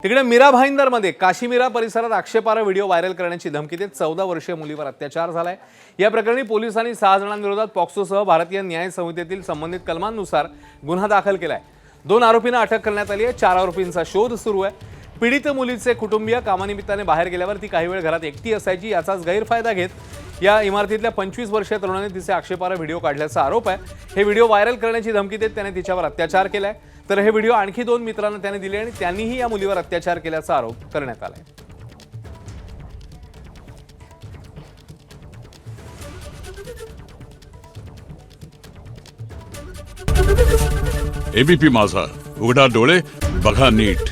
तिकडे मीरा भाईंदरमध्ये काशीमीरा परिसरात आक्षेपार्ह व्हिडिओ व्हायरल करण्याची धमकी देत 14 वर्षीय मुलीवर अत्याचार झालाय। या प्रकरणी पोलिसांनी 6 जणांविरोधात पॉक्सोसह भारतीय न्याय संहितेतील संबंधित कलमांनुसार गुन्हा दाखल केलाय। 2 आरोपींना अटक करण्यात आली आहे। 4 आरोपींचा शोध सुरू आहे। पीडित मुलीचे कुटुंबीय कामानिमित्ताने बाहेर गेल्यावर ती काही वेळ घरात एकटी असायची, याचाच गैरफायदा घेत या इमारतीतल्या 25 वर्षीय तरुणाने तिचे आक्षेपार्ह व्हिडिओ काढल्याचा आरोप आहे। हे व्हिडिओ व्हायरल करण्याची धमकी देत त्याने तिच्यावर अत्याचार केलाय। तर हे व्हिडिओ आणखी 2 मित्रांना त्याने दिले आणि त्यांनीही या मुलीवर अत्याचार केल्याचा आरोप करण्यात आलाय। एबीपी माझा, उघडा डोळे बघा नीट।